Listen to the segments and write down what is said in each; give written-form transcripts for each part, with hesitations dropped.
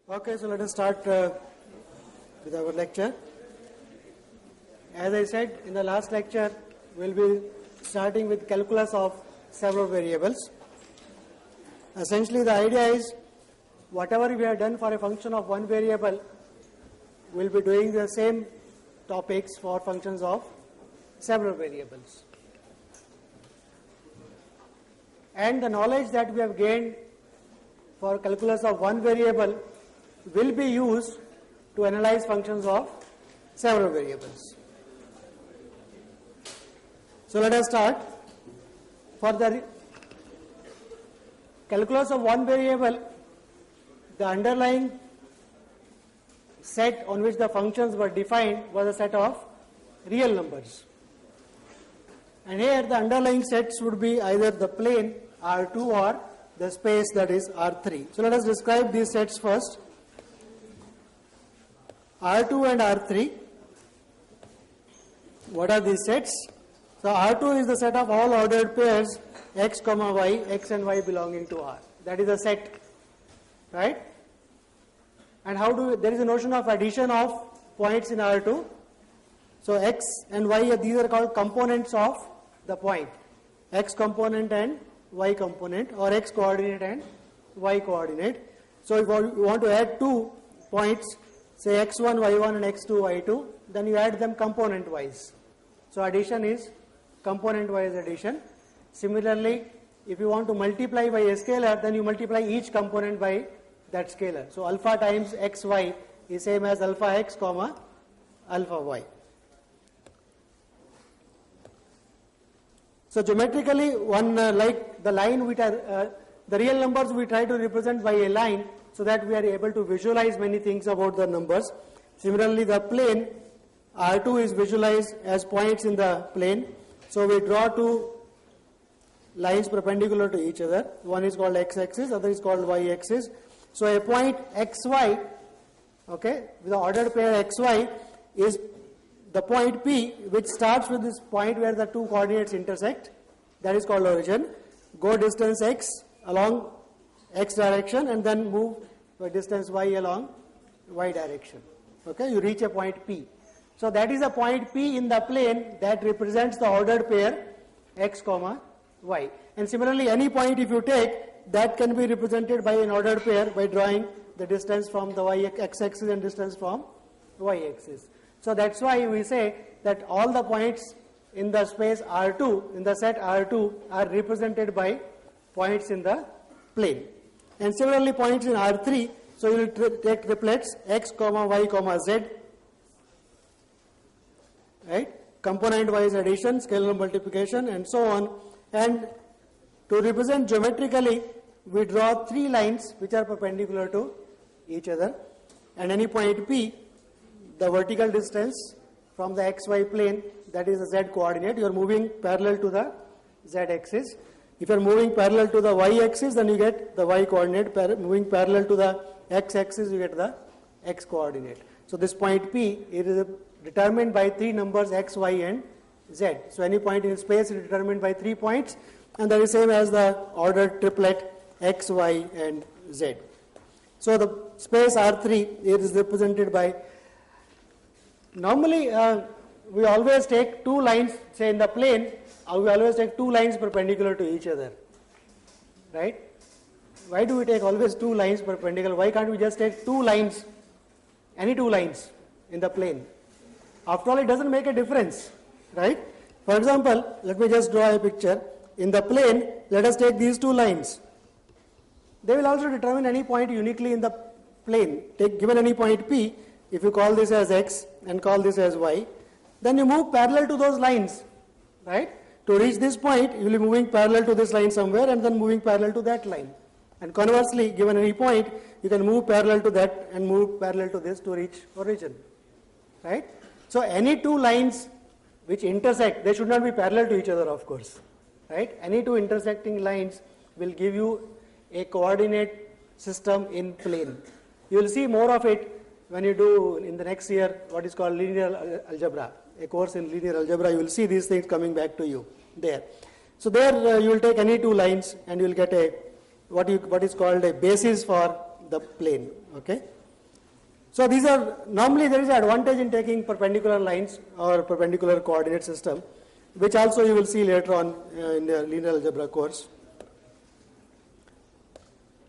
Okay, so let us start with our lecture. As I said in the last lecture, we will be starting with calculus of several variables. Essentially, the idea is whatever we have done for a function of one variable, we will be doing the same topics for functions of several variables. And the knowledge that we have gained for calculus of one variable will be used to analyze functions of several variables. So let us start. For the calculus of one variable, the underlying set on which the functions were defined was a set of real numbers. And here the underlying sets would be either the plane R2 or the space, that is R3. So let us describe these sets first. R2 and R3. What are these sets? So R2 is the set of all ordered pairs x, y, x and y belonging to R. That is a set, right? And there is a notion of addition of points in R2. So x and y, these are called components of the point. X component and y component, or x coordinate and y coordinate. So if you want to add two points, say x1, y1 and x2, y2, then you add them component wise. So addition is component wise addition. Similarly, if you want to multiply by a scalar, then you multiply each component by that scalar. So alpha times xy is same as alpha x comma alpha y. So geometrically, one like the line which are the real numbers we try to represent by a line, so that we are able to visualize many things about the numbers. Similarly, the plane R2 is visualized as points in the plane. So we draw two lines perpendicular to each other. One is called x-axis, other is called y-axis. So a point xy, okay, with the ordered pair xy is the point P, which starts with this point where the two coordinates intersect. That is called origin. Go distance x along x direction and then move the distance y along y direction. Okay, you reach a point P. So that is a point P in the plane that represents the ordered pair x comma y. And similarly, any point if you take, that can be represented by an ordered pair by drawing the distance from the x-axis and distance from y-axis. So that's why we say that all the points in the space R2, in the set R2, are represented by points in the plane. And similarly, points in R3, so you will take triplets x comma y comma z, right? Component wise addition, scalar multiplication and so on. And to represent geometrically, we draw three lines which are perpendicular to each other, and any point P, the vertical distance from the xy plane, that is the z coordinate, you are moving parallel to the z axis. If you are moving parallel to the y axis, then you get the y coordinate. Moving parallel to the x axis, you get the x coordinate. So this point P, it is determined by three numbers x, y and z. So any point in space is determined by 3 points, and that is same as the ordered triplet x, y and z. So the space R3, it is represented by, normally we always take two lines, say in the plane, we always take two lines perpendicular to each other, right? Why do we take always two lines perpendicular? Why can't we just take two lines, any two lines in the plane? After all, it doesn't make a difference, right? For example, let me just draw a picture. In the plane, let us take these two lines. They will also determine any point uniquely in the plane. Given any point P, if you call this as x and call this as y, then you move parallel to those lines, right? To reach this point, you will be moving parallel to this line somewhere and then moving parallel to that line. And conversely, given any point, you can move parallel to that and move parallel to this to reach origin, right? So any two lines which intersect, they should not be parallel to each other, of course, right? Any two intersecting lines will give you a coordinate system in plane. You will see more of it when you do in the next year what is called linear algebra, a course in linear algebra. You will see these things coming back to you there. So there you will take any two lines and you will get a what is called a basis for the plane. Okay. So these are, normally there is an advantage in taking perpendicular lines or perpendicular coordinate system, which also you will see later on in the linear algebra course.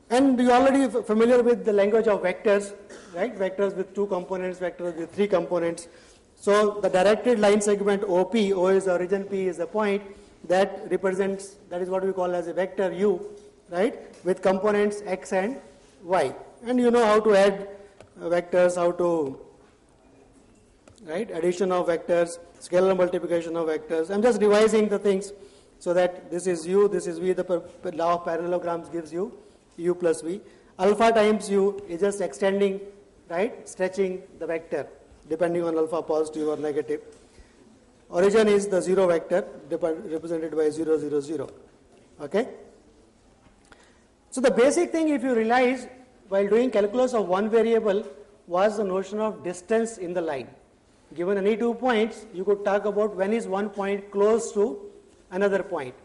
And you are already familiar with the language of vectors, right? Vectors with 2 components, vectors with 3 components. So the directed line segment OP, O is the origin, P is the point, that represents, that is what we call as a vector U, right? With components X and Y. And you know how to add vectors, how to, right, addition of vectors, scalar multiplication of vectors. I'm just revising the things so that this is U, this is V. The law of parallelograms gives you U plus V. Alpha times U is just extending, right, stretching the vector depending on alpha positive or negative. Origin is the 0 vector represented by 0, 0, 0. Okay? So the basic thing, if you realize, while doing calculus of one variable, was the notion of distance in the line. Given any 2 points, you could talk about when is one point close to another point.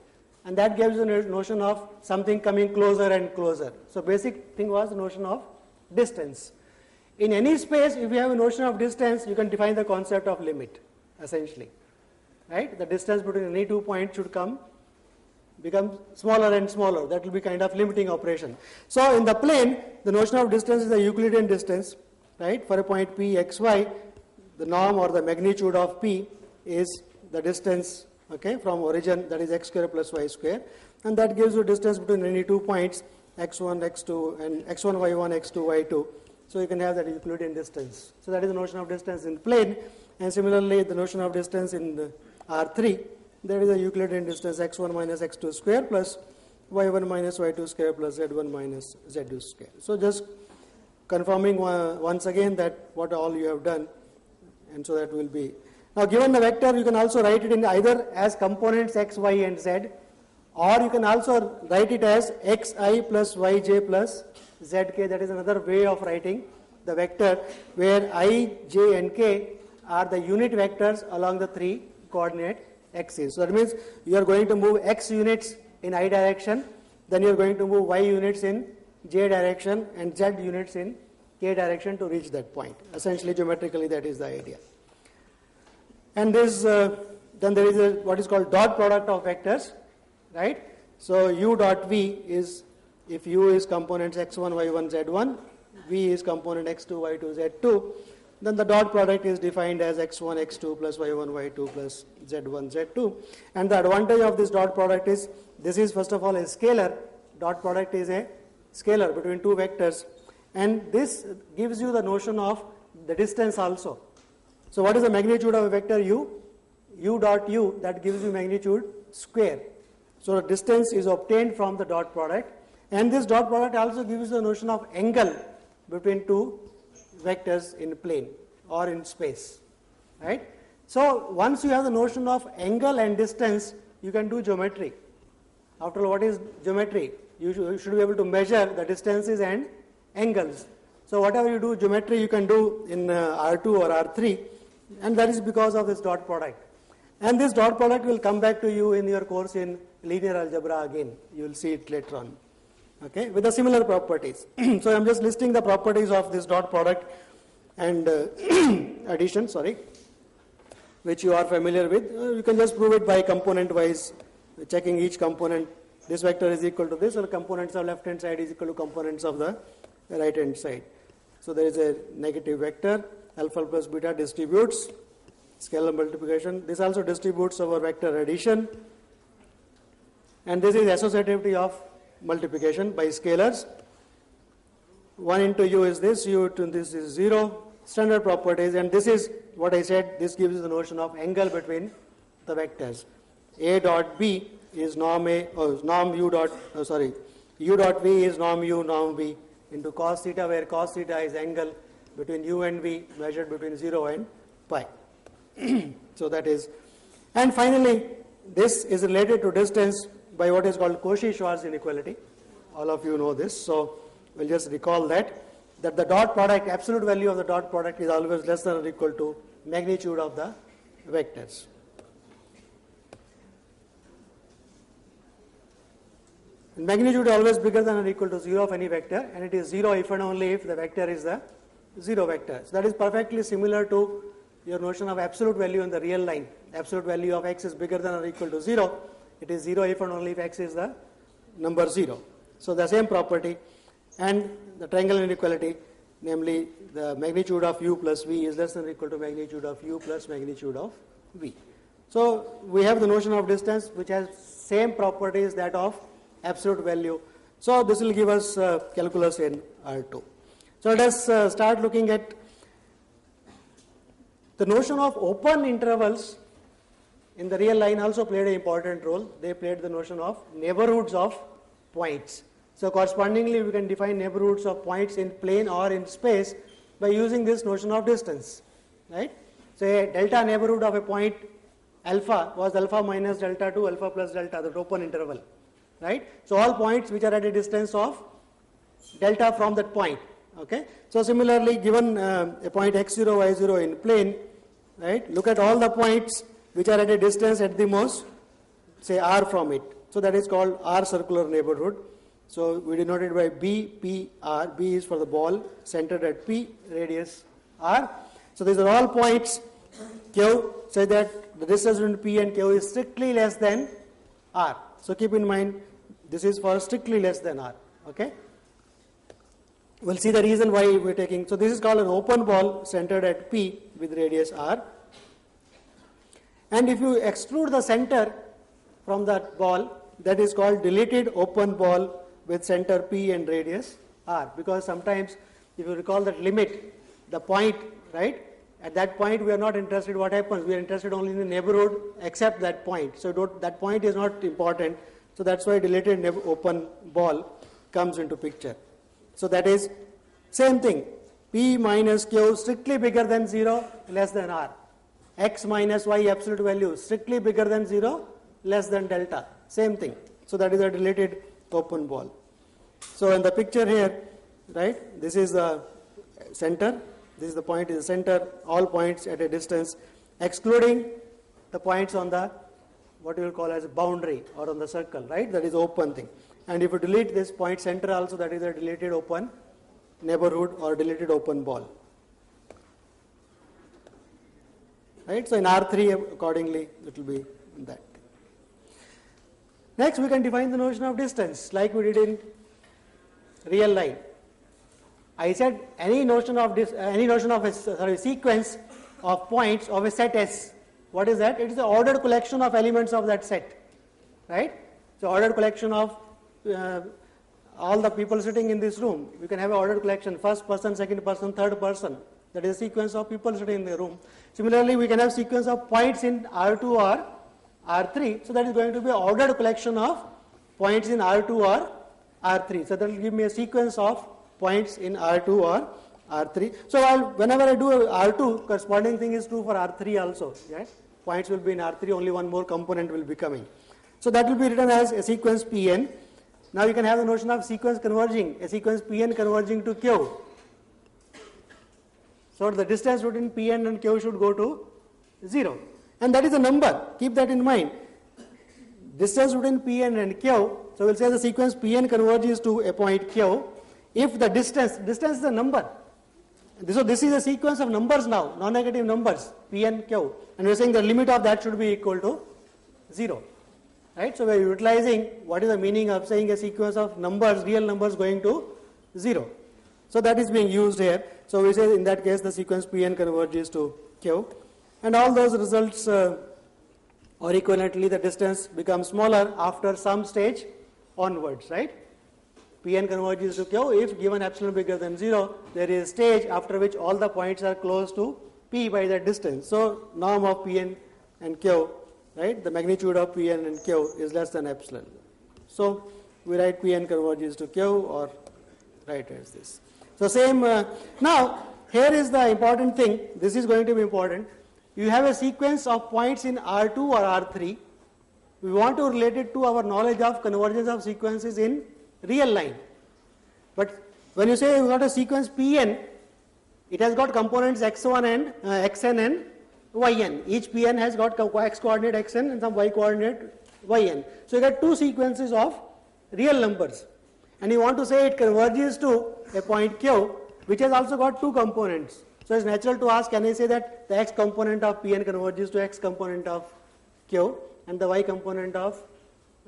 And that gives you a notion of something coming closer and closer. So basic thing was the notion of distance. In any space, if you have a notion of distance, you can define the concept of limit, essentially. Right? The distance between any 2 points should become smaller and smaller. That will be kind of limiting operation. So in the plane, the notion of distance is the Euclidean distance, right? For a point P, X, Y, the norm or the magnitude of P is the distance, okay, from origin, that is X square plus Y square. And that gives you distance between any 2 points, X1, X2, and X1, Y1, X2, Y2. So you can have that Euclidean distance. So that is the notion of distance in plane. And similarly, the notion of distance in the R3, there is a Euclidean distance x1 minus x2 square plus y1 minus y2 square plus z1 minus z2 square. So just confirming once again that what all you have done, and so that will be. Now given the vector, you can also write it in either as components x, y and z, or you can also write it as xi plus yj plus zk. That is another way of writing the vector, where I, j and k are the unit vectors along the 3 coordinate axes. So that means you are going to move x units in I direction, then you are going to move y units in j direction and z units in k direction to reach that point. Essentially, geometrically, that is the idea. And this, then there is what is called dot product of vectors, right? So u dot v is, if u is components x1, y1, z1, v is component x2, y2, z2, then the dot product is defined as x1, x2 plus y1, y2 plus z1, z2. And the advantage of this dot product is, this is first of all a scalar. Dot product is a scalar between 2 vectors. And this gives you the notion of the distance also. So what is the magnitude of a vector u? U dot u, that gives you magnitude square. So the distance is obtained from the dot product. And this dot product also gives you the notion of angle between 2 vectors in plane or in space, right? So once you have the notion of angle and distance, you can do geometry. After all, what is geometry? You should be able to measure the distances and angles. So whatever you do geometry, you can do in R2 or R3, and that is because of this dot product. And this dot product will come back to you in your course in linear algebra again. You will see it later on. Okay, with the similar properties. So I'm just listing the properties of this dot product and addition, which you are familiar with. You can just prove it by component wise, checking each component. This vector is equal to this, or components of left hand side is equal to components of the right hand side. So there is a negative vector, alpha plus beta distributes, scalar multiplication. This also distributes over vector addition. And this is associativity of multiplication by scalars. 1 into u is this, u into this is 0, standard properties, and this is what I said, this gives you the notion of angle between the vectors. A dot b is norm a, norm u dot, u dot v is norm u, norm v into cos theta, where cos theta is angle between u and v measured between 0 and pi. So that is, and finally, this is related to distance by what is called Cauchy-Schwarz inequality. All of you know this, so we'll just recall that the dot product, absolute value of the dot product is always less than or equal to magnitude of the vectors. And magnitude is always bigger than or equal to 0 of any vector, and it is 0 if and only if the vector is the 0 vector. So that is perfectly similar to your notion of absolute value in the real line. Absolute value of x is bigger than or equal to 0. It is 0 if and only if x is the number 0. So the same property, and the triangular inequality, namely the magnitude of u plus v is less than or equal to magnitude of u plus magnitude of v. So we have the notion of distance which has same properties that of absolute value. So this will give us calculus in R2. So let us start looking at the notion of open intervals. In the real line also played an important role. They played the notion of neighborhoods of points. So correspondingly we can define neighborhoods of points in plane or in space by using this notion of distance, right? So a delta neighborhood of a point alpha was alpha minus delta to alpha plus delta, that open interval, right? So all points which are at a distance of delta from that point, okay? So similarly, given a point x0, y0 in plane, right? Look at all the points which are at a distance at the most, say r from it. So that is called R circular neighborhood. So we denote it by B, P, R. B is for the ball centered at P, radius R. So these are all points Q, so that the distance between P and Q is strictly less than R. So keep in mind this is for strictly less than R, okay? We'll see the reason why we're taking. So this is called an open ball centered at P with radius R. And if you exclude the center from that ball, that is called deleted open ball with center P and radius R. Because sometimes, if you recall that limit, the point, right? At that point we are not interested what happens. We are interested only in the neighborhood except that point. So that point is not important. So that's why deleted open ball comes into picture. So that is same thing. P minus Q strictly bigger than 0, less than R. X minus Y absolute value strictly bigger than 0, less than delta. Same thing. So that is a deleted open ball. So in the picture here, right, this is the center. This is the point in the center. All points at a distance, excluding the points on the what you will call as a boundary or on the circle, right? That is open thing. And if you delete this point center also, that is a deleted open neighborhood or deleted open ball. Right? So in R3 accordingly it will be that. Next we can define the notion of distance like we did in real line. I said any notion of a sequence of points of a set S. What is that? It is the ordered collection of elements of that set, right? So ordered collection of all the people sitting in this room. You can have an ordered collection, first person, second person, third person. That is a sequence of people sitting in the room. Similarly, we can have sequence of points in R2 or R3. So that is going to be an ordered collection of points in R2 or R3. So that will give me a sequence of points in R2 or R3. So whenever I do R2, corresponding thing is true for R3 also. Yes? Points will be in R3, only one more component will be coming. So that will be written as a sequence Pn. Now you can have the notion of sequence converging, a sequence Pn converging to Q. So the distance between Pn and Q should go to 0. And that is a number. Keep that in mind. Distance between Pn and Q. So we'll say the sequence Pn converges to a point Q. If the distance is a number. So this is a sequence of numbers now, non-negative numbers, Pn, Q. And we're saying the limit of that should be equal to 0. Right? So we're utilizing what is the meaning of saying a sequence of numbers, real numbers going to 0. So that is being used here. So we say in that case the sequence Pn converges to Q. And all those results or equivalently the distance becomes smaller after some stage onwards, right? Pn converges to Q if given epsilon bigger than 0, there is a stage after which all the points are close to P by that distance. So norm of Pn and Q, right, the magnitude of Pn and Q is less than epsilon. So we write Pn converges to Q or write as this. So same, now here is the important thing, this is going to be important. You have a sequence of points in R2 or R3. We want to relate it to our knowledge of convergence of sequences in real line. But when you say you got a sequence Pn, it has got components x1 and xn and yn. Each Pn has got x coordinate xn and some y coordinate yn. So you get two sequences of real numbers. And you want to say it converges to a point Q, which has also got two components. So it's natural to ask, can I say that the x component of Pn converges to x component of Q and the y component of,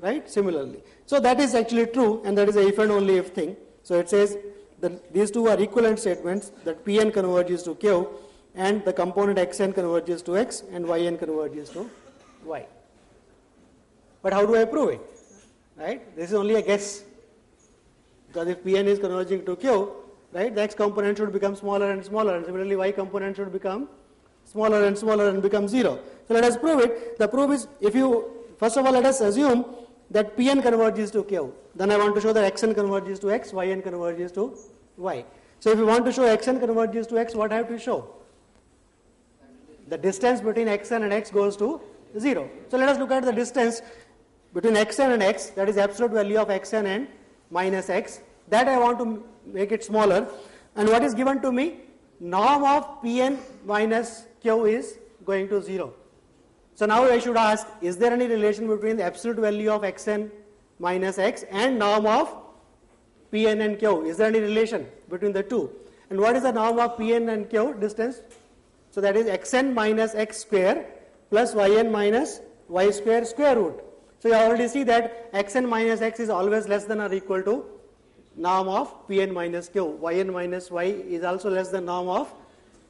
right, similarly. So that is actually true, and that is a if and only if thing. So it says that these two are equivalent statements, that Pn converges to Q and the component xn converges to x and yn converges to y. But how do I prove it? Right? This is only a guess. Because if Pn is converging to Q, right, the x component should become smaller and smaller, and similarly y component should become smaller and smaller and become 0. So let us prove it. The proof is, if you, first of all, let us assume that Pn converges to Q. Then I want to show that xn converges to x, yn converges to y. So if you want to show xn converges to x, what I have to show? The distance between xn and x goes to 0. So let us look at the distance between xn and x, that is absolute value of xn and minus x. That I want to make it smaller. And what is given to me? Norm of Pn minus Q is going to 0. So now I should ask, is there any relation between the absolute value of xn minus x and norm of Pn and Q? Is there any relation between the two? And what is the norm of Pn and Q distance? So that is xn minus x square plus yn minus y square square root. So you already see that xn minus x is always less than or equal to norm of Pn minus Q. Yn minus y is also less than norm of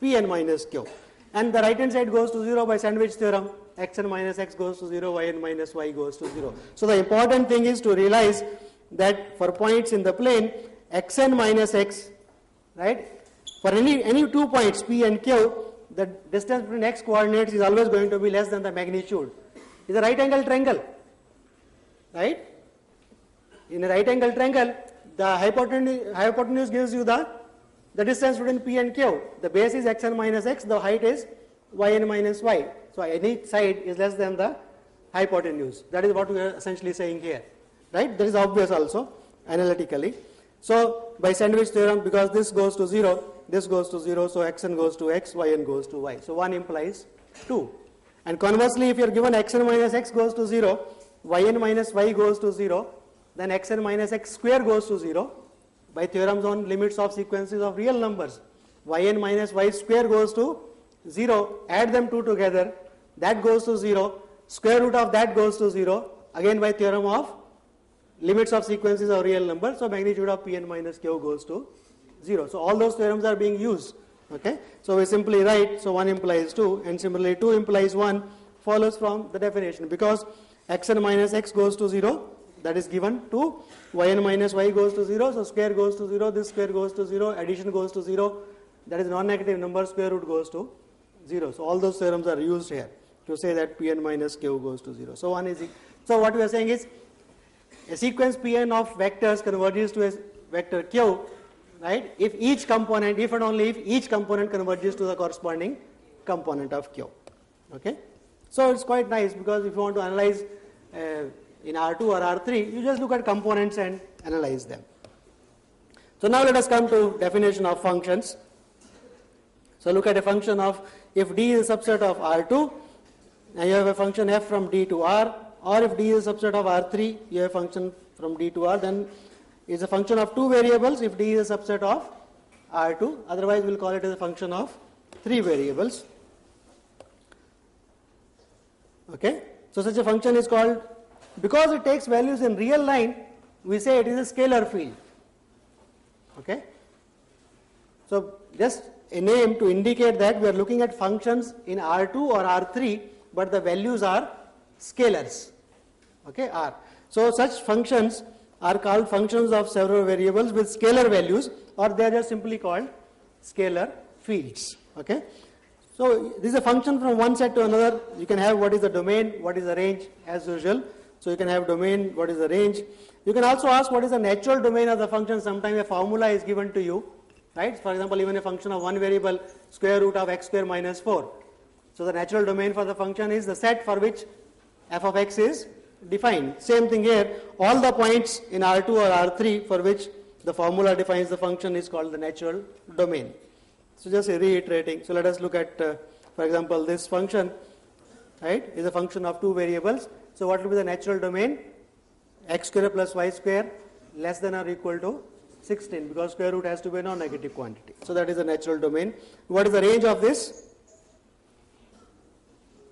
Pn minus Q. And the right hand side goes to 0 by sandwich theorem. Xn minus x goes to 0, yn minus y goes to 0. So the important thing is to realize that for points in the plane, xn minus x, right, for any 2 points P and Q, the distance between x coordinates is always going to be less than the magnitude. It's a right angle triangle, right? In a right angle triangle, the hypotenuse gives you the distance between P and Q. The base is xn minus x, the height is yn minus y. So any side is less than the hypotenuse. That is what we are essentially saying here, right? That is obvious also analytically. So by sandwich theorem, because this goes to 0, this goes to 0, so xn goes to x, yn goes to y. So 1 implies 2. And conversely, if you are given xn minus x goes to 0, yn minus y goes to 0, then xn minus x square goes to 0 by theorems on limits of sequences of real numbers. Yn minus y square goes to 0, add them two together, that goes to 0, square root of that goes to 0, again by theorem of limits of sequences of real numbers, so magnitude of Pn minus Q goes to 0. So all those theorems are being used. Okay, so we simply write, so 1 implies 2, and similarly 2 implies 1 follows from the definition, because xn minus x goes to 0, that is given to yn minus y goes to 0, so square goes to 0, this square goes to 0, addition goes to 0, that is non-negative number, square root goes to 0. So all those theorems are used here to say that Pn minus Q goes to 0. So so what we are saying is, a sequence Pn of vectors converges to a vector Q, right, if each component, if and only if each component converges to the corresponding component of Q. Okay, so it's quite nice, because if you want to analyze in R2 or R3, you just look at components and analyze them. So now let us come to definition of functions. So look at a function of, if D is a subset of R2, and you have a function f from D to R, or if D is a subset of R3, you have a function from D to R, then it's a function of two variables if D is a subset of R2, otherwise we'll call it as a function of 3 variables. Okay, so such a function is called, because it takes values in real line, we say it is a scalar field. Okay, so just a name to indicate that we are looking at functions in R2 or R3, but the values are scalars. Okay, R. So such functions are called functions of several variables with scalar values, or they are just simply called scalar fields. Okay, so this is a function from one set to another. You can have what is the domain, what is the range, as usual. So you can have domain, what is the range. You can also ask what is the natural domain of the function. Sometimes a formula is given to you, right? For example, even a function of one variable, square root of x square minus 4. So the natural domain for the function is the set for which f of x is defined. Same thing here, all the points in R2 or R3 for which the formula defines the function is called the natural domain. So just reiterating, so let us look at, for example, this function, right, is a function of two variables. So what will be the natural domain? X square plus y square less than or equal to 16, because square root has to be a non-negative quantity. So that is a natural domain. What is the range of this?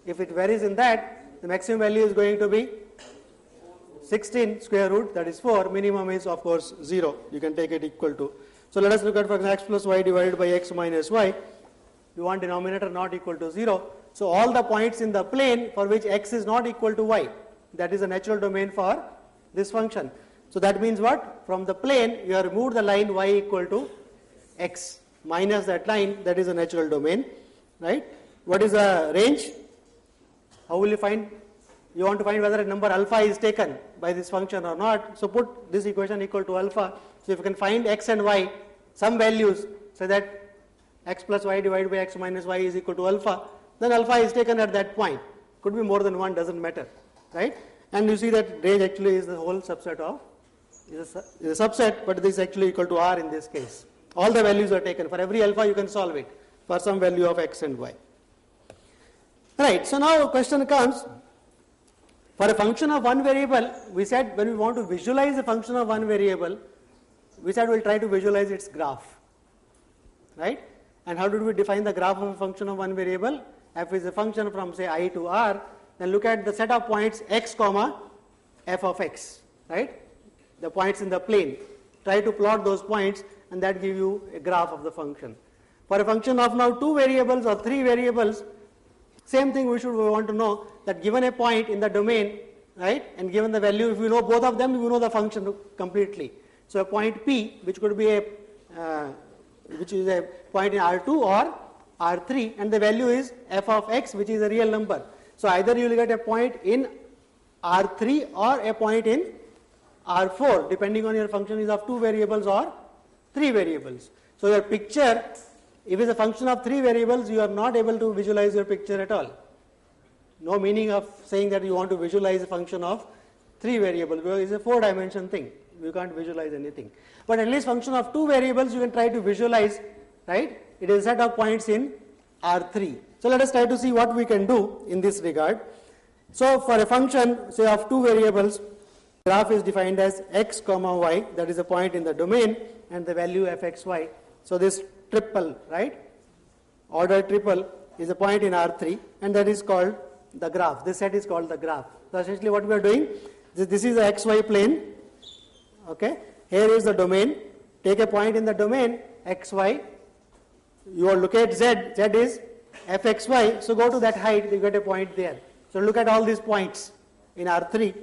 If it varies in that, the maximum value is going to be 16 square root, that is 4. Minimum is of course 0. You can take it equal to. So let us look at, for example, x plus y divided by x minus y. We want denominator not equal to 0. So all the points in the plane for which x is not equal to y, that is a natural domain for this function. So that means what? From the plane you have removed the line y equal to x minus that line, that is a natural domain, right? What is the range? How will you find? You want to find whether a number alpha is taken by this function or not. So put this equation equal to alpha. So if you can find x and y, some values, so that x plus y divided by x minus y is equal to alpha, then alpha is taken at that point. Could be more than one, doesn't matter, right? And you see that range actually is the whole subset of, is a subset, but this is actually equal to R in this case. All the values are taken. For every alpha you can solve it for some value of x and y. Right, so now a question comes, for a function of one variable, we said when we want to visualize a function of one variable, we said we'll try to visualize its graph, right? And how did we define the graph of a function of one variable? F is a function from say I to R, then look at the set of points x comma f of x, right? The points in the plane. Try to plot those points and that give you a graph of the function. For a function of now 2 variables or 3 variables, same thing we want to know that given a point in the domain, right, and given the value, if you know both of them, you know the function completely. So a point P, which could be which is a point in R2 or R3, and the value is f of x, which is a real number. So either you will get a point in R3 or a point in R4, depending on your function is of 2 variables or 3 variables. So your picture, if it's a function of 3 variables, you are not able to visualize your picture at all. No meaning of saying that you want to visualize a function of 3 variables, because it's a 4-dimension thing. You can't visualize anything. But at least function of 2 variables you can try to visualize, right? It is a set of points in R3. So let us try to see what we can do in this regard. So for a function, say of 2 variables, graph is defined as x comma y, that is a point in the domain, and the value fxy. So this triple, right, order triple is a point in R3, and that is called the graph. This set is called the graph. So essentially what we are doing, this is the xy plane, okay, here is the domain, take a point in the domain xy, you will look at z is fxy, so go to that height, you get a point there. So look at all these points in R3,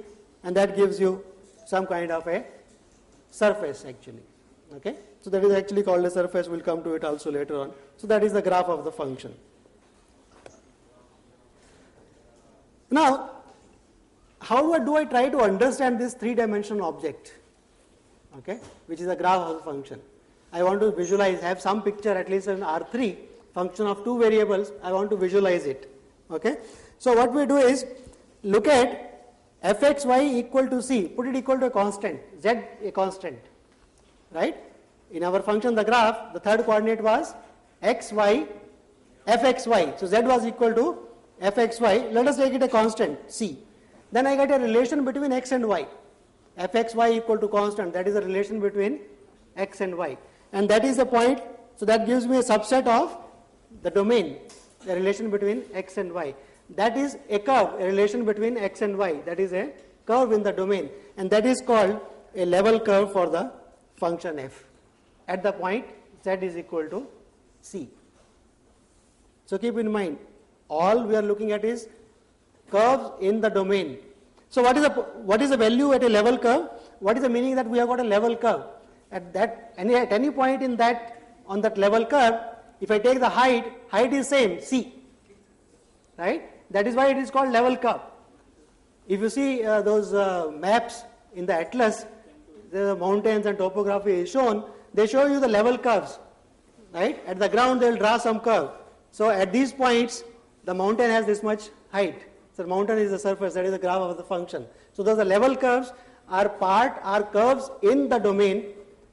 and that gives you some kind of a surface actually, okay. So that is actually called a surface, we'll come to it also later on. So that is the graph of the function. Now, how do I try to understand this 3-dimensional object, okay, which is a graph of the function? I want to visualize, have some picture at least in R3, function of 2 variables, I want to visualize it, okay. So what we do is, look at fxy equal to c, put it equal to a constant, z a constant, right. In our function, the graph, the third coordinate was xy, fxy. So z was equal to fxy. Let us take it a constant, c. Then I get a relation between x and y. fxy equal to constant, that is a relation between x and y. And that is the point, so that gives me a subset of the domain, the relation between x and y. That is a curve, a relation between x and y. That is a curve in the domain. And that is called a level curve for the function f. At the point z is equal to c. So keep in mind, all we are looking at is curves in the domain. So what is the value at a level curve? What is the meaning that we have got a level curve? At any point in that, on that level curve, if I take the height is same, c, right? That is why it is called level curve. If you see those maps in the atlas, the mountains and topography is shown, they show you the level curves, right? At the ground they will draw some curve. So at these points, the mountain has this much height. So the mountain is the surface, that is the graph of the function. So those level curves are curves in the domain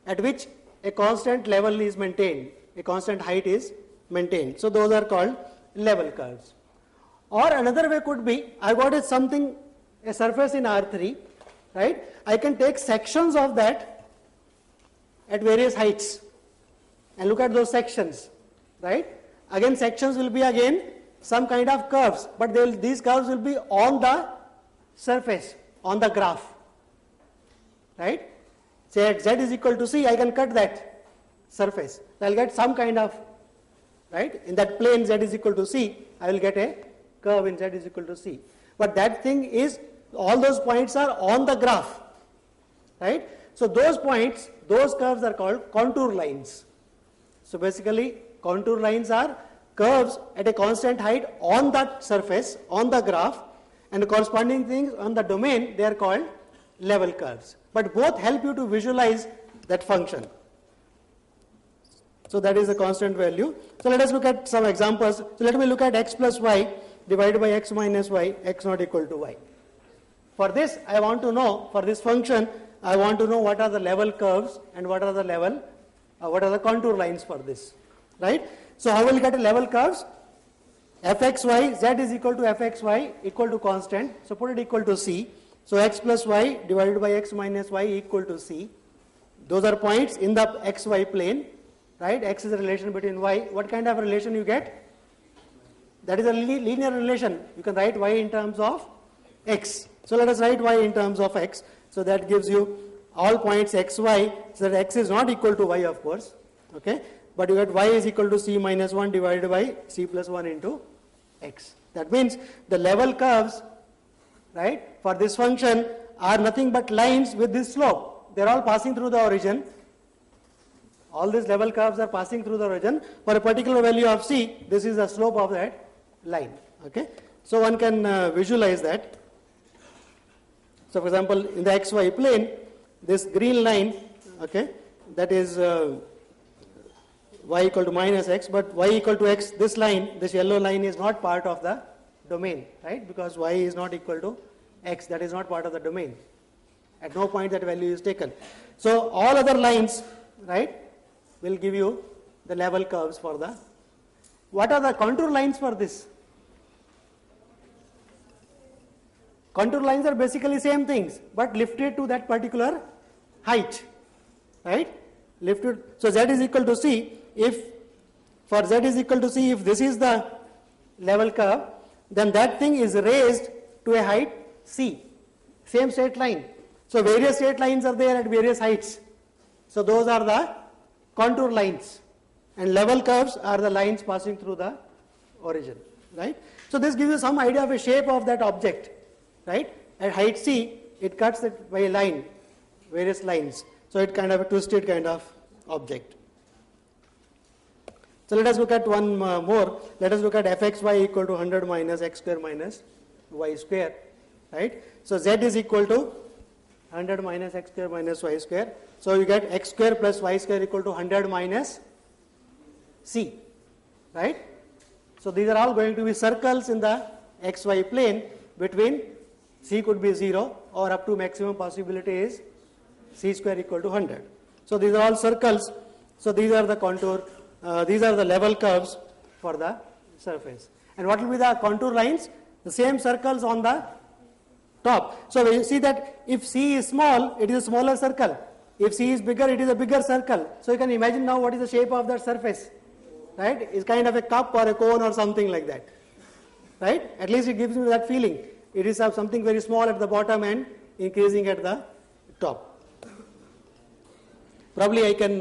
at which a constant level is maintained, a constant height is maintained. So those are called level curves. Or another way could be, I got a surface in R3, right? I can take sections of that at various heights. And look at those sections, right? Again, sections will be again some kind of curves, but these curves will be on the surface, on the graph, right? Say at z is equal to c, I can cut that surface. I will get some kind of, right? In that plane z is equal to c, I will get a curve in z is equal to c. But that thing is, all those points are on the graph, right? So those points, those curves are called contour lines. So basically, contour lines are curves at a constant height on that surface, on the graph, and the corresponding things on the domain, they are called level curves. But both help you to visualize that function. So that is the constant value. So let us look at some examples. So let me look at x plus y divided by x minus y, x not equal to y. For this, I want to know, for this function, I want to know what are the level curves and what are the contour lines for this, right? So how will we get a level curves? fxy, z is equal to fxy equal to constant. So put it equal to c. So x plus y divided by x minus y equal to c. Those are points in the xy plane, right? X is a relation between y. What kind of relation you get? That is a linear relation. You can write y in terms of x. So let us write y in terms of x. So that gives you all points xy, so that x is not equal to y, of course, okay? But you get y is equal to c minus 1 divided by c plus 1 into x. That means the level curves, right, for this function are nothing but lines with this slope. They are all passing through the origin. All these level curves are passing through the origin. For a particular value of c, this is the slope of that line, okay? So one can visualize that. So for example, in the xy plane, this green line, okay, that is y equal to minus x, but y equal to x, this line, this yellow line is not part of the domain, right? Because y is not equal to x, that is not part of the domain. At no point that value is taken. So all other lines, right, will give you the level curves for the. What are the contour lines for this? Contour lines are basically same things, but lifted to that particular height, right? Lifted. So z is equal to c. If for z is equal to c, if this is the level curve, then that thing is raised to a height c. Same straight line. So various straight lines are there at various heights. So those are the contour lines, and level curves are the lines passing through the origin, right? So this gives you some idea of a shape of that object. Right? At height c, it cuts it by a line, various lines. So it kind of a twisted kind of object. So let us look at one more. Let us look at fxy equal to 100 minus x square minus y square. Right? So z is equal to 100 minus x square minus y square. So you get x square plus y square equal to 100 minus c. Right? So these are all going to be circles in the xy plane between c could be 0 or up to maximum possibility is c square equal to 100. So these are all circles. So these are the contour, these are the level curves for the surface. And what will be the contour lines? The same circles on the top. So you see that if c is small, it is a smaller circle. If c is bigger, it is a bigger circle. So you can imagine now what is the shape of that surface. Right? It's kind of a cup or a cone or something like that. Right? At least it gives me that feeling. It is something very small at the bottom and increasing at the top. Probably I can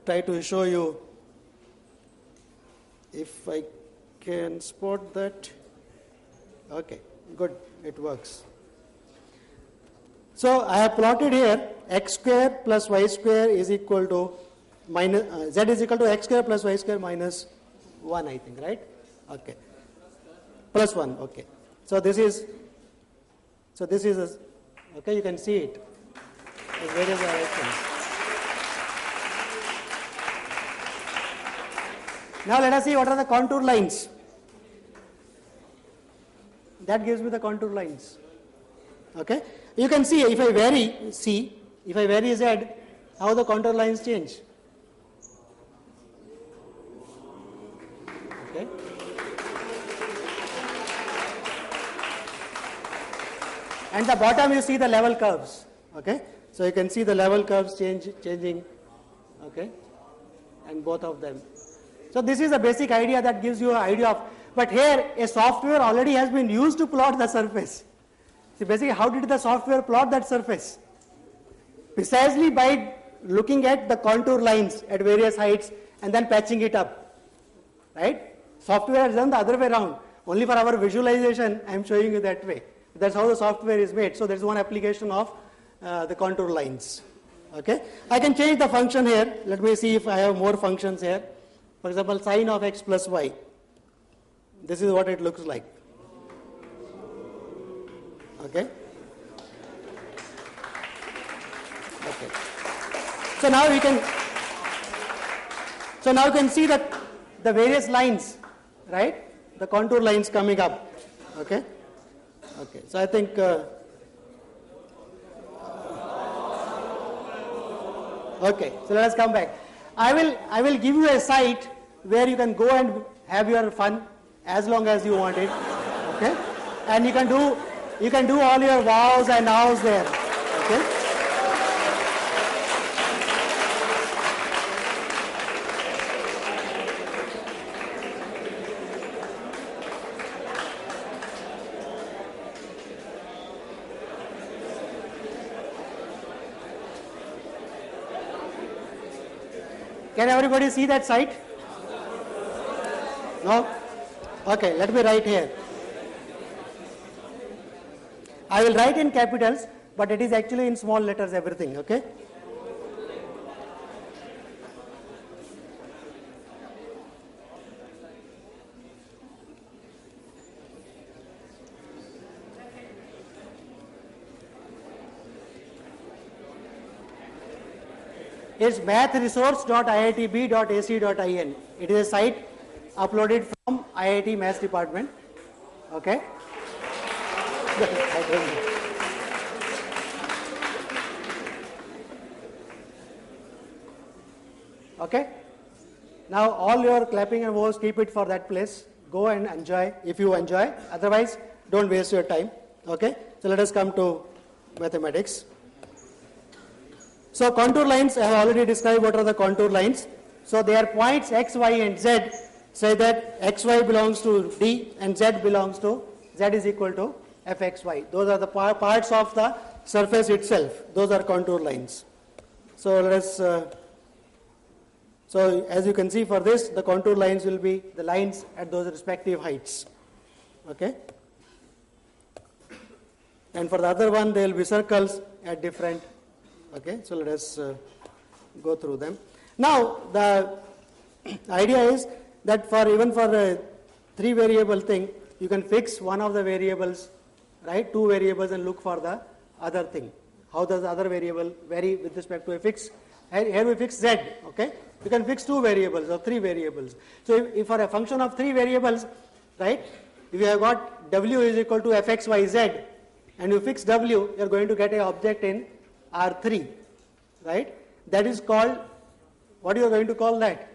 try to show you, if I can spot that. Okay, good, it works. So I have plotted here x square plus y square is equal to minus, z is equal to x square plus y square minus 1, I think, right? Okay. Plus 1, okay. So this is okay, you can see it in various directions. Now let us see what are the contour lines. That gives me the contour lines. Okay, you can see if I vary c, if I vary z, how the contour lines change. Okay. And the bottom you see the level curves. Okay, so you can see the level curves changing Okay, and both of them. So this is a basic idea that gives you an idea of, but here a software already has been used to plot the surface. See, basically how did the software plot that surface? Precisely by looking at the contour lines at various heights and then patching it up, right? Software has done the other way around. Only for our visualization, I am showing you that way. That's how the software is made. So there's one application of the contour lines. Okay, I can change the function here. Let me see if I have more functions here. For example, sine of x plus y. This is what it looks like. Okay. Okay. So now you can see that the various lines, right? The contour lines coming up. Okay. Okay. So I think. Okay, so let us come back. I will give you a site where you can go and have your fun as long as you want it. Okay, and you can do all your wows and nows there. Okay. Can everybody see that site? No? Okay, let me write here. I will write in capitals, but it is actually in small letters everything, okay? It's mathresource.iitb.ac.in. It is a site uploaded from IIT Maths Department. Okay? Okay? Now all your clapping and woes, keep it for that place. Go and enjoy if you enjoy. Otherwise, don't waste your time. Okay? So let us come to mathematics. So contour lines, I have already described what are the contour lines. So they are points x, y and z. Say that xy belongs to D and z belongs to, z is equal to fxy. Those are the parts of the surface itself. Those are contour lines. So let us, so as you can see for this, the contour lines will be the lines at those respective heights. Okay. And for the other one, there will be circles at different. Okay, so let us go through them. Now, the idea is that even for a 3 variable thing, you can fix one of the variables, right? 2 variables and look for the other thing. How does the other variable vary with respect to a fix? Here we fix z, okay? You can fix 2 variables or 3 variables. So if for a function of 3 variables, right? If you have got w is equal to fx, y, z, and you fix w, you are going to get an object in R3, right? That is called, what you are going to call that?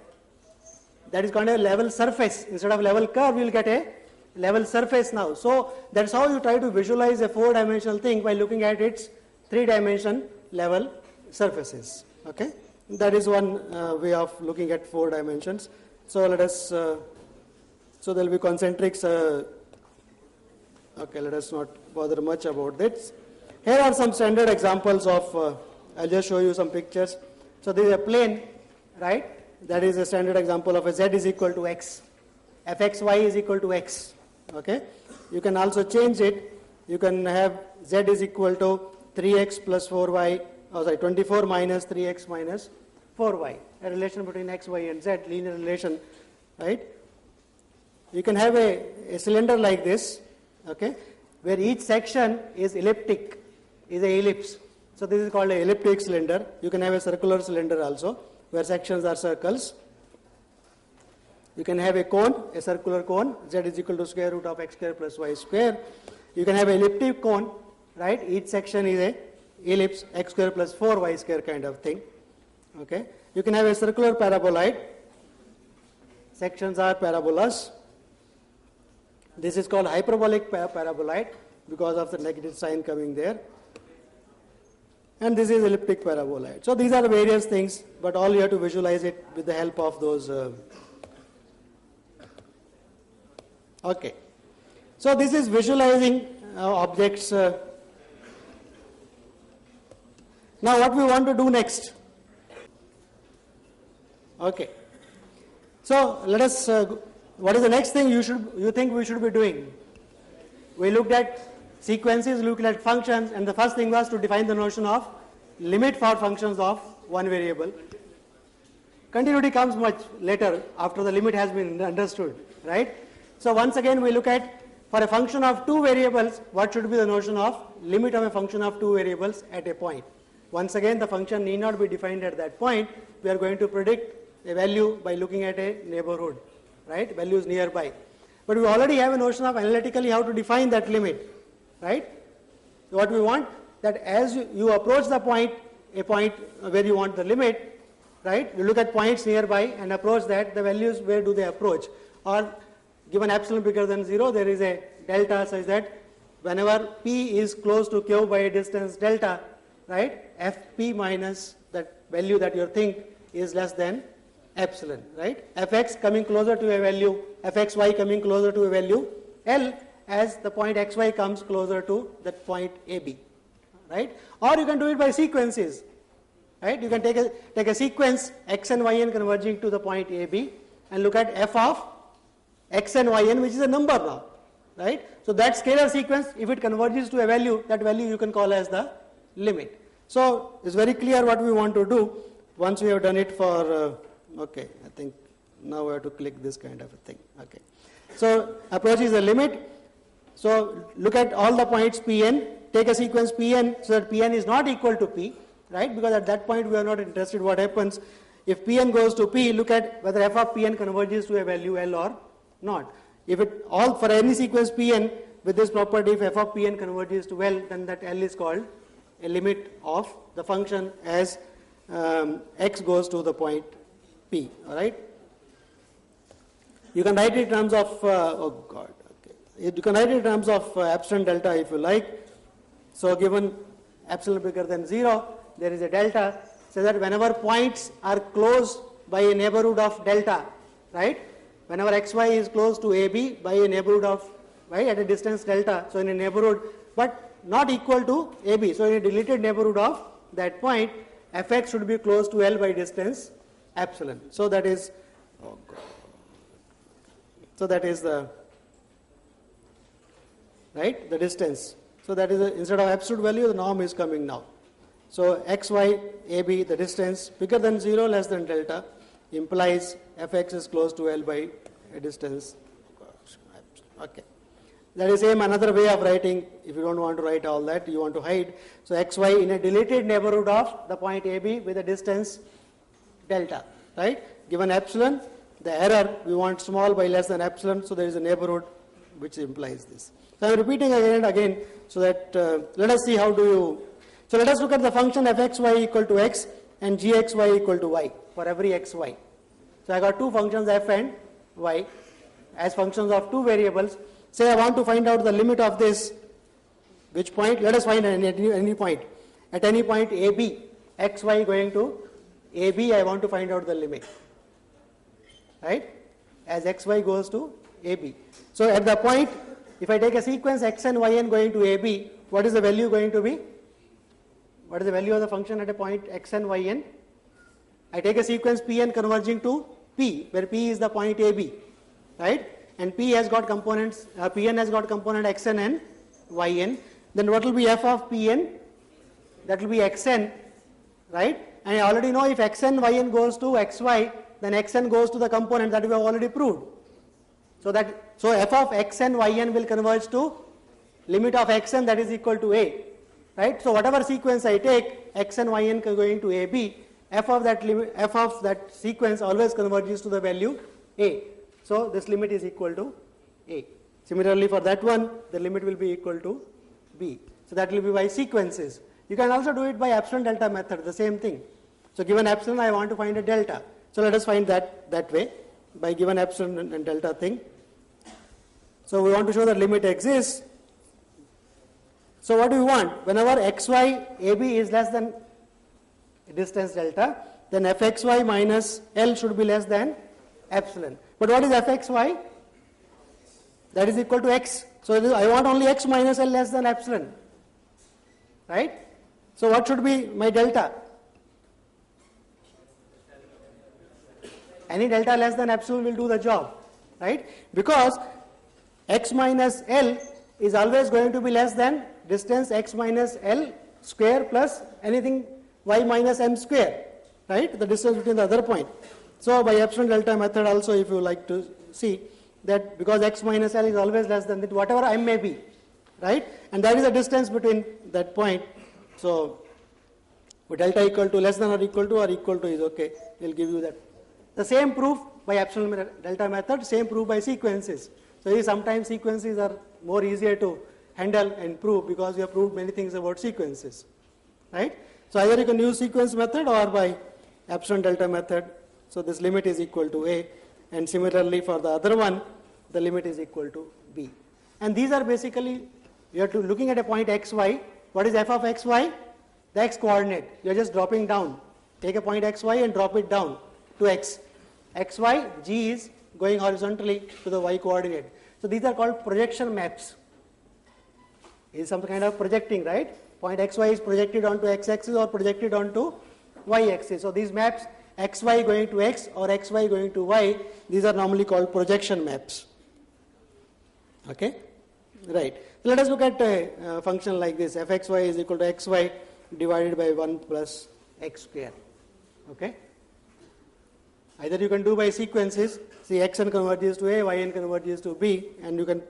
That is called a level surface. Instead of level curve, you will get a level surface now. So that's how you try to visualize a 4-dimensional thing by looking at its 3-dimension level surfaces. Okay? That is one way of looking at 4 dimensions. So let us, so there will be concentrics. Okay, let us not bother much about this. Here are some standard examples of, I'll just show you some pictures. So this is a plane, right? That is a standard example of a z is equal to x. fxy is equal to x. Okay? You can also change it. You can have z is equal to 3x plus 4y, 24 minus 3x minus 4y. A relation between x, y and z, linear relation, right? You can have a cylinder like this, okay, where each section is elliptic. Is a ellipse. So this is called an elliptic cylinder. You can have a circular cylinder also, where sections are circles. You can have a cone, a circular cone, z is equal to square root of x square plus y square. You can have an elliptic cone, right? Each section is a ellipse, x square plus 4y square kind of thing. Okay. You can have a circular paraboloid. Sections are parabolas. This is called hyperbolic paraboloid because of the negative sign coming there. and this is elliptic paraboloid. So these are the various things, but all you have to visualize it with the help of those. Okay. So this is visualizing objects. Now what we want to do next? Okay. So let us, what is the next thing you think we should be doing? We looked at sequences, looked at functions, and the first thing was to define the notion of limit for functions of one variable. Continuity comes much later after the limit has been understood, right? So once again we look at, for a function of two variables, what should be the notion of limit of a function of two variables at a point. Once again, the function need not be defined at that point. We are going to predict a value by looking at a neighborhood, right? Values nearby. But we already have a notion of analytically how to define that limit, right? So what we want, that as you approach the point, a point where you want the limit, right? You look at points nearby and approach that, the values, where do they approach? Or given epsilon bigger than 0, there is a delta such that whenever p is close to q by a distance delta, right, fp minus that value that you think is less than epsilon, right? Fx coming closer to a value, fxy coming closer to a value L as the point xy comes closer to that point AB, right? Or you can do it by sequences, right? You can take a sequence x and yn converging to the point AB and look at f of x and yn, which is a number now, right? So that scalar sequence, if it converges to a value, that value you can call as the limit. So it's very clear what we want to do once we have done it for, okay, I think now we have to click this kind of a thing, okay. So approach is a limit. So look at all the points Pn, take a sequence Pn so that Pn is not equal to P, right? Because at that point we are not interested what happens. If Pn goes to P, look at whether f of Pn converges to a value L or not. If it all, for any sequence Pn with this property, if f of Pn converges to L, then that L is called a limit of the function as x goes to the point P, alright? You can write it in terms of, oh God, okay. You can write it in terms of epsilon delta if you like. So given epsilon bigger than 0, there is a delta, so that whenever points are close by a neighborhood of delta, right? Whenever xy is close to AB by a neighborhood of, right, at a distance delta, so in a neighborhood, but not equal to AB, so in a deleted neighborhood of that point, fx should be close to L by distance epsilon. So that is, oh God. So that is the, right, the distance. So that is, instead of absolute value, the norm is coming now. So xy, AB, the distance bigger than 0, less than delta, implies fx is close to L by a distance. Okay. That is same another way of writing. If you don't want to write all that, you want to hide. So xy in a deleted neighborhood of the point AB with a distance delta, right? Given epsilon, the error we want small by less than epsilon, so there is a neighborhood which implies this. So I am repeating again and again so that let us see how do you. So let us look at the function fxy equal to x and gxy equal to y for every xy. So I got two functions f and y as functions of two variables. Say I want to find out the limit of this, which point? Let us find at any point. At any point AB, xy going to AB, I want to find out the limit, right? As xy goes to AB. So at the point, if I take a sequence x and yn going to AB, what is the value going to be? What is the value of the function at a point x and yn? I take a sequence Pn converging to P, where P is the point AB, right? And P has got components, Pn has got component xn and yn. Then what will be f of Pn? That will be xn, right? And I already know if xn yn goes to xy, then xn goes to the component that we have already proved. So f of xn yn will converge to limit of xn that is equal to a, right? So whatever sequence I take, xn yn going to ab, f of that sequence always converges to the value a. So this limit is equal to a. Similarly for that one, the limit will be equal to b. So that will be by sequences. You can also do it by epsilon delta method, the same thing. So given epsilon, I want to find a delta. So let us find that way by given epsilon and delta thing. So we want to show that limit exists. So what do we want? Whenever xy AB is less than distance delta, then fxy minus L should be less than epsilon. But what is fxy? That is equal to x. So I want only x minus L less than epsilon. Right? So what should be my delta? Any delta less than epsilon will do the job. Right? Because x minus L is always going to be less than distance x minus L square plus anything y minus m square. Right? The distance between the other point. So by epsilon delta method also, if you like to see that because x minus L is always less than whatever m may be, right? And that is the distance between that point. So with delta equal to less than or equal to is okay. We'll give you that. The same proof by epsilon delta method, same proof by sequences. So sometimes sequences are more easier to handle and prove because we have proved many things about sequences, right? So either you can use sequence method or by epsilon delta method. So this limit is equal to A, and similarly for the other one, the limit is equal to B. And these are basically, you are looking at a point xy. What is f of xy? The x coordinate. You are just dropping down. Take a point xy and drop it down to x. xy, g is going horizontally to the y coordinate. So these are called projection maps. It is some kind of projecting, right? Point xy is projected onto x-axis or projected onto y-axis. So these maps, xy going to x or xy going to y, these are normally called projection maps. Okay? Right. So let us look at a function like this. fxy is equal to xy divided by 1 plus x square. Okay? Either you can do by sequences, see xn converges to a, yn converges to b, and you can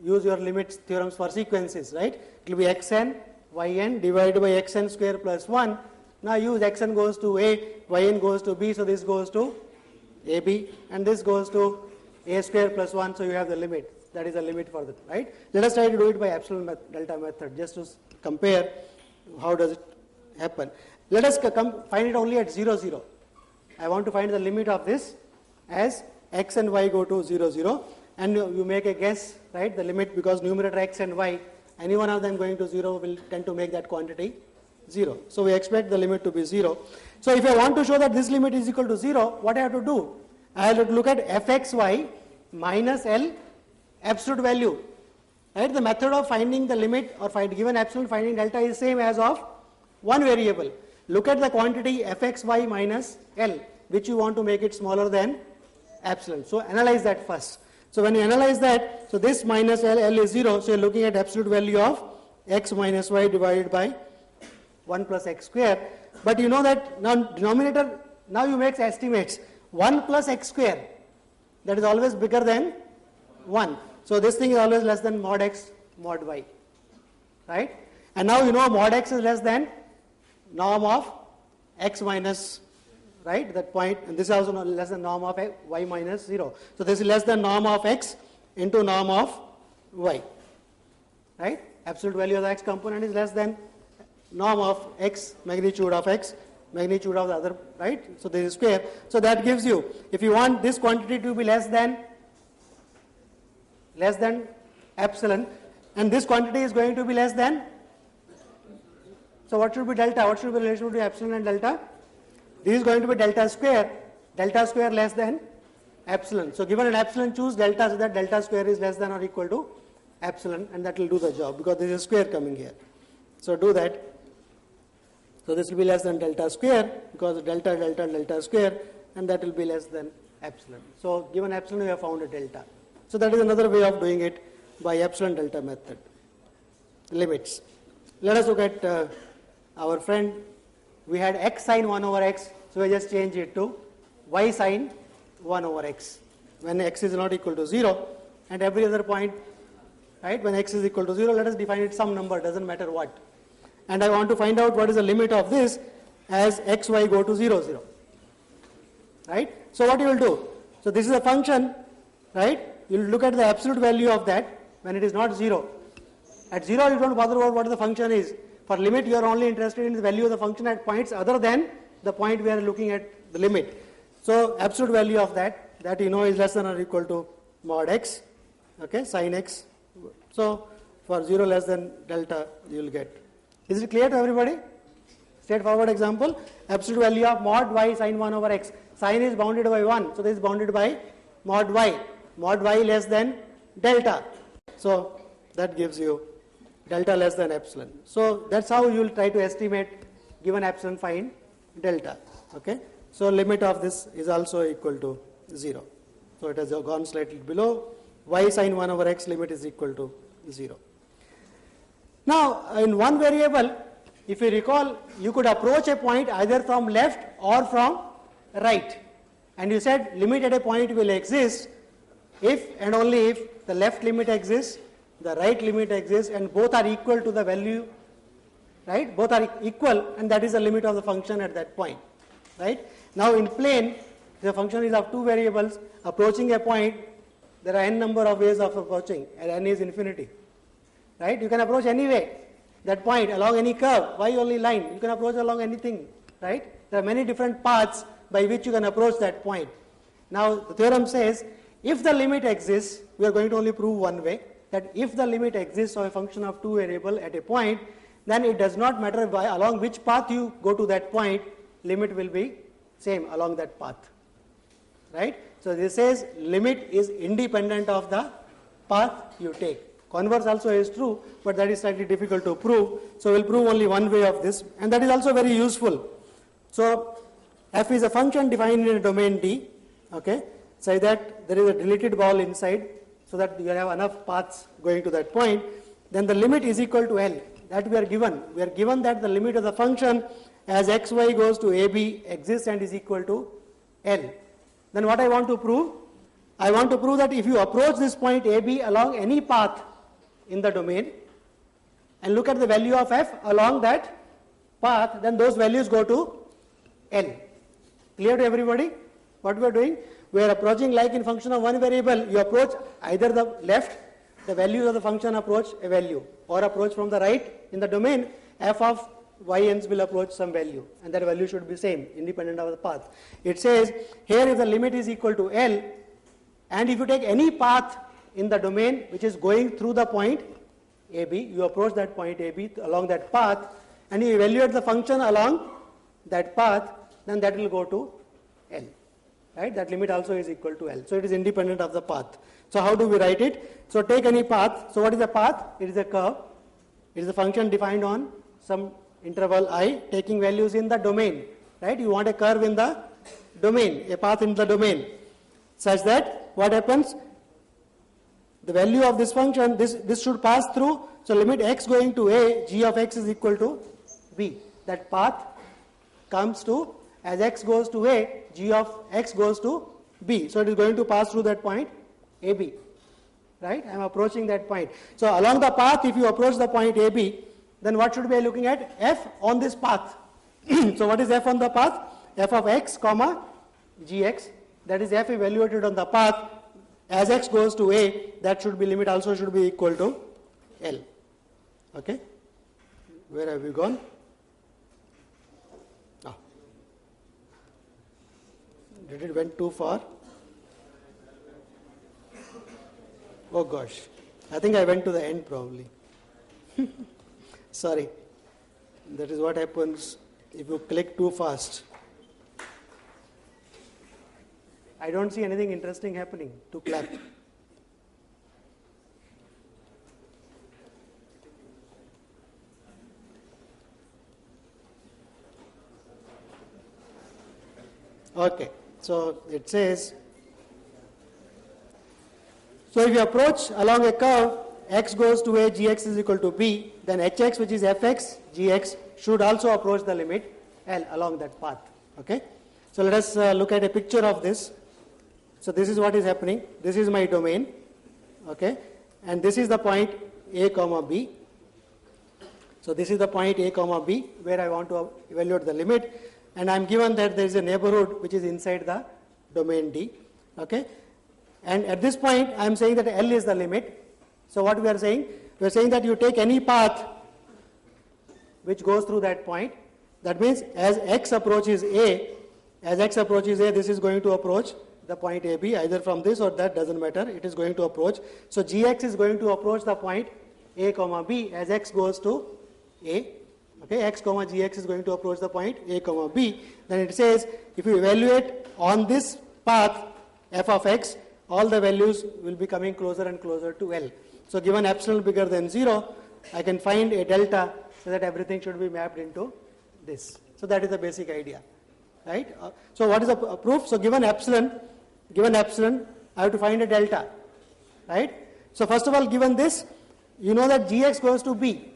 use your limits theorems for sequences, right? It will be xn, yn divided by xn square plus 1. Now use xn goes to a, yn goes to b, so this goes to ab, and this goes to a square plus 1, so you have the limit. That is the limit for that, right? Let us try to do it by epsilon delta method, just to compare how does it happen. Let us find it only at 0, 0. I want to find the limit of this as x and y go to 0, 0, and you make a guess, right? The limit, because numerator x and y, any one of them going to 0 will tend to make that quantity 0. So we expect the limit to be 0. So if I want to show that this limit is equal to 0, what I have to do? I have to look at fxy minus L absolute value. Right? The method of finding the limit or given epsilon finding delta is same as of one variable. Look at the quantity fxy minus L, which you want to make it smaller than epsilon. So analyze that first. So when you analyze that, so this minus L is 0, so you're looking at absolute value of x minus y divided by 1 plus x square. But you know that now denominator, now you make estimates. 1 plus x square, that is always bigger than 1. So this thing is always less than mod x mod y, right? And now you know mod x is less than norm of x minus, right, that point, and this is also less than norm of y minus 0. So this is less than norm of x into norm of y, right? Absolute value of the x component is less than norm of x, magnitude of x, magnitude of the other, right? So this is square. So that gives you, if you want this quantity to be less than epsilon, and this quantity is going to be less than, so what should be delta? What should be the relation between epsilon and delta? This is going to be delta square less than epsilon. So given an epsilon, choose delta so that delta square is less than or equal to epsilon, and that will do the job because there is a square coming here. So do that. So this will be less than delta square because delta square, and that will be less than epsilon. So given epsilon, we have found a delta. So that is another way of doing it by epsilon delta method. Limits. Let us look at our friend. We had x sine 1 over x, so we just change it to y sine 1 over x when x is not equal to 0, and every other point, right, when x is equal to 0, let us define it some number, doesn't matter what. And I want to find out what is the limit of this as x, y go to 0, 0. Right? So what you will do? So this is a function, right? You will look at the absolute value of that when it is not 0. At 0, you don't bother about what the function is. For limit, you are only interested in the value of the function at points other than the point we are looking at the limit. So absolute value of that you know is less than or equal to mod x, okay, sin x. So for 0 less than delta you will get. Is it clear to everybody? Straightforward example. Absolute value of mod y sine 1 over x. Sine is bounded by 1, so this is bounded by mod y. Mod y less than delta. So that gives you delta less than epsilon. So that's how you will try to estimate given epsilon, find delta. Okay. So limit of this is also equal to 0. So it has gone slightly below. Y sine 1 over x limit is equal to 0. Now in one variable, if you recall, you could approach a point either from left or from right. And you said limit at a point will exist if and only if the left limit exists, the right limit exists, and both are equal to the value, right? Both are equal, and that is the limit of the function at that point, right? Now in plane, the function is of two variables. Approaching a point, there are n number of ways of approaching, and n is infinity, right? You can approach any way that point along any curve. Why only line? You can approach along anything, right? There are many different paths by which you can approach that point. Now the theorem says if the limit exists, we are going to only prove one way, that if the limit exists of a function of two variable at a point, then it does not matter along which path you go to that point, limit will be same along that path, right? So this says limit is independent of the path you take. Converse also is true, but that is slightly difficult to prove. So we'll prove only one way of this, and that is also very useful. So f is a function defined in a domain D, okay? Say that there is a deleted ball inside, so that you have enough paths going to that point. Then the limit is equal to L. That we are given. We are given that the limit of the function as xy goes to AB exists and is equal to L. Then what I want to prove? I want to prove that if you approach this point AB along any path in the domain and look at the value of f along that path, then those values go to L. Clear to everybody what we are doing? We are approaching like in function of one variable. You approach either the left, the values of the function approach a value, or approach from the right in the domain, f of yns will approach some value, and that value should be same independent of the path. It says here if the limit is equal to L, and if you take any path in the domain which is going through the point AB, you approach that point AB along that path, and you evaluate the function along that path, then that will go to L. Right? That limit also is equal to L. So it is independent of the path. So how do we write it? So take any path. So what is a path? It is a curve. It is a function defined on some interval I, taking values in the domain. Right? You want a curve in the domain, a path in the domain, such that what happens? The value of this function, this should pass through. So limit x going to A, g of x is equal to B. That path comes to, as x goes to A, g of x goes to B. So it is going to pass through that point AB. Right? I am approaching that point. So along the path, if you approach the point AB, then what should we be looking at? F on this path. So what is f on the path? F of x comma gx. That is f evaluated on the path. As x goes to A, that should be limit also should be equal to L. Okay? Where have we gone? Did it went too far? Oh gosh, I think I went to the end probably. Sorry. That is what happens if you click too fast. I don't see anything interesting happening to clap. Okay. So it says, so if you approach along a curve, x goes to A, gx is equal to B, then hx, which is fx, gx, should also approach the limit L along that path. Okay? So let us look at a picture of this. So this is what is happening. This is my domain. Okay? And this is the point A comma B. So this is the point A comma B where I want to evaluate the limit. And I am given that there is a neighborhood which is inside the domain D. Okay? And at this point, I am saying that L is the limit. So what we are saying? We are saying that you take any path which goes through that point. That means as x approaches A, this is going to approach the point AB, either from this or that, doesn't matter. It is going to approach. So gx is going to approach the point a comma b as x goes to a. Okay, x comma gx is going to approach the point a comma b. Then it says if you evaluate on this path f of x, all the values will be coming closer and closer to L. So given epsilon bigger than 0, I can find a delta so that everything should be mapped into this. So that is the basic idea, right? So what is the proof? So given epsilon, I have to find a delta, right? So first of all, given this, you know that gx goes to b,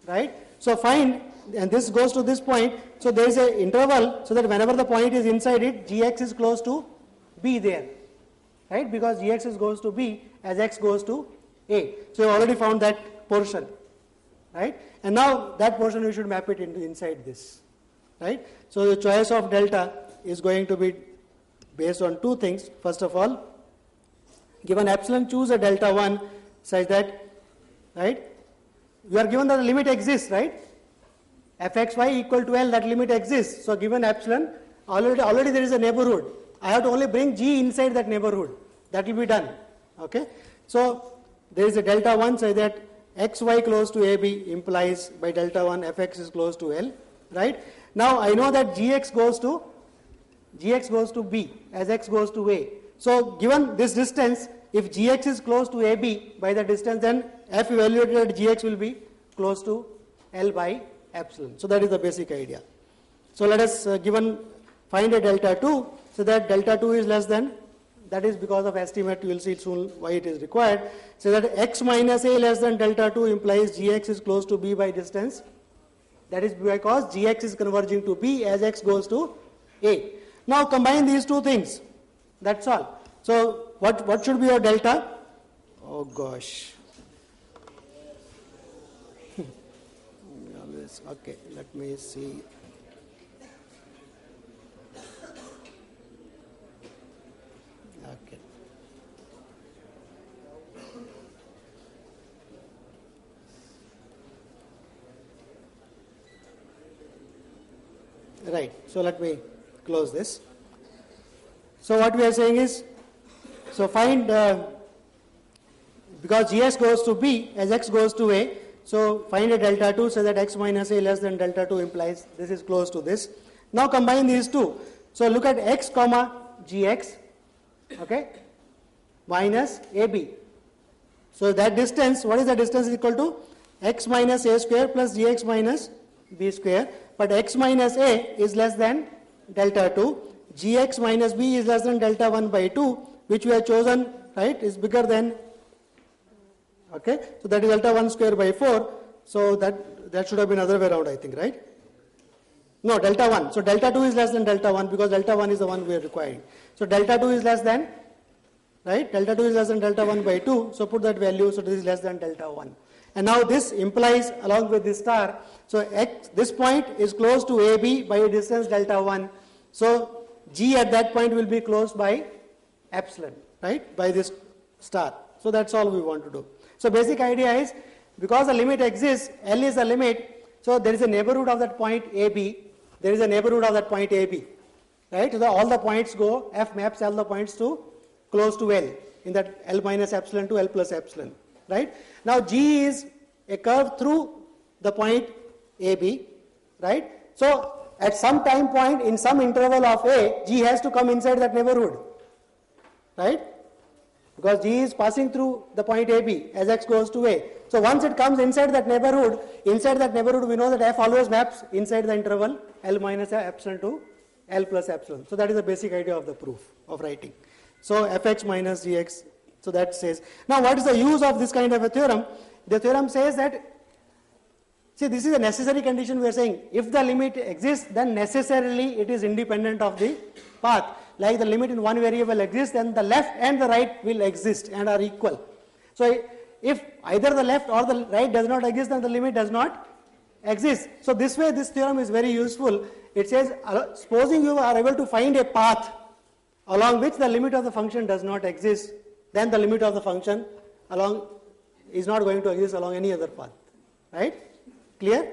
right? So find, and this goes to this point, so there is an interval so that whenever the point is inside it, gx is close to b there, right? Because gx goes to b as x goes to a. So you already found that portion, right? And now that portion we should map it into inside this, right? So the choice of delta is going to be based on two things. First of all, given epsilon, choose a delta 1 such that, right, you are given that the limit exists, right? fxy equal to L, that limit exists. So given epsilon, already there is a neighborhood. I have to only bring g inside that neighborhood. That will be done. Okay? So there is a delta 1 such that xy close to AB implies by delta 1 fx is close to L, right? Now I know that gx goes to b as x goes to a. So given this distance, if gx is close to AB by the distance, then f evaluated at gx will be close to L by epsilon. So that is the basic idea. So let us find a delta 2, so that delta 2 is less than, that is because of estimate, you will see soon why it is required. So that x minus a less than delta 2 implies gx is close to b by distance. That is because gx is converging to b as x goes to a. Now combine these two things. That's all. So what should be your delta? Oh gosh. Okay, let me see. Okay. Right. So let me close this. So what we are saying is, so find, because gs goes to b as x goes to a, so find a delta 2 so that x minus a less than delta 2 implies this is close to this. Now combine these two. So look at x comma gx, okay, minus ab. So that distance, what is the distance, is equal to x minus a square plus gx minus b square. But x minus a is less than delta 2. Gx minus b is less than delta 1 by 2, which we have chosen, right, is bigger than, okay, so that is delta 1 square by 4. So that should have been other way around, I think, right? No, delta 1. So delta 2 is less than delta 1 because delta 1 is the one we are requiring. So delta 2 is less than, right, delta 2 is less than delta 1 by 2. So put that value, so this is less than delta 1. And now this implies, along with this star, so x, this point is close to AB by a distance delta 1. So G at that point will be close by epsilon, right, by this star. So that's all we want to do. So basic idea is, because the limit exists, L is the limit, so there is a neighborhood of that point AB, there is a neighborhood of that point AB, right? So all the points go, F maps all the points to close to L, in that L minus epsilon to L plus epsilon, right? Now G is a curve through the point AB, right? So at some time point in some interval of A, G has to come inside that neighborhood, right? Because G is passing through the point AB as x goes to A. So once it comes inside that neighborhood we know that F always maps inside the interval L minus epsilon to L plus epsilon. So that is the basic idea of the proof of writing. So Fx minus Gx, so that says. Now what is the use of this kind of a theorem? The theorem says that, see, this is a necessary condition we are saying. If the limit exists, then necessarily it is independent of the path. Like the limit in one variable exists, then the left and the right will exist and are equal. So if either the left or the right does not exist, then the limit does not exist. So this way this theorem is very useful. It says, supposing you are able to find a path along which the limit of the function does not exist, then the limit of the function along is not going to exist along any other path, right? Clear?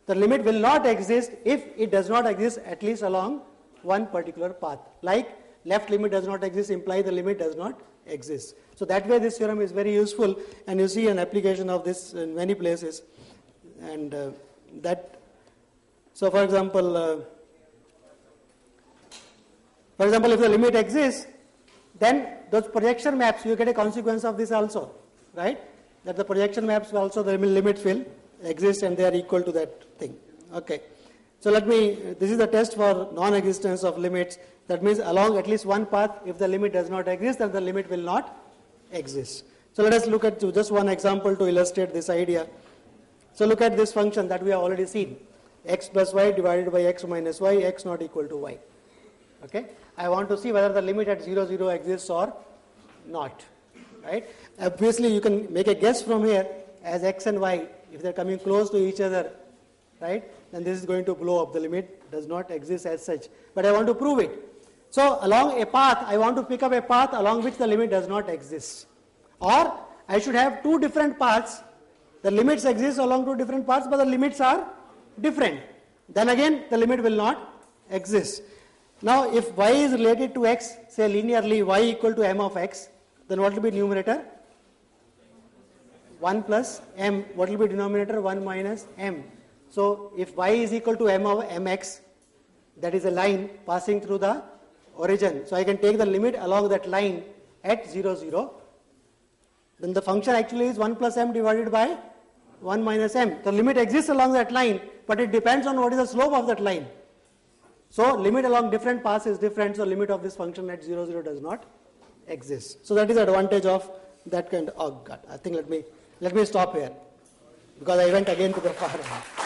The limit will not exist if it does not exist at least along one particular path. Like left limit does not exist implies the limit does not exist. So that way this theorem is very useful, and you see an application of this in many places. And so for example, if the limit exists, then those projection maps, you get a consequence of this also, right? That the projection maps also, the limits will exist and they are equal to that thing. Okay. So this is the test for non-existence of limits. That means along at least one path, if the limit does not exist, then the limit will not exist. So let us look at just one example to illustrate this idea. So look at this function that we have already seen. X plus y divided by x minus y, x not equal to y. Okay. I want to see whether the limit at 0, 0 exists or not. Right. Obviously, you can make a guess from here as x and y, if they are coming close to each other, right, then this is going to blow up. The limit does not exist as such. But I want to prove it. So along a path, I want to pick up a path along which the limit does not exist. Or I should have two different paths. The limits exist along two different paths, but the limits are different. Then again, the limit will not exist. Now, if y is related to x, say linearly y equal to m of x, then what will be numerator? 1 plus m. What will be denominator? 1 minus m. So, if y is equal to m of mx, that is a line passing through the origin. So, I can take the limit along that line at 0, 0. Then the function actually is 1 plus m divided by 1 minus m. The limit exists along that line, but it depends on what is the slope of that line. So, limit along different paths is different, so limit of this function at 0, 0 does not exist. So, that is the advantage of that kind of, oh God, I think let me stop here, because I went again to the far end.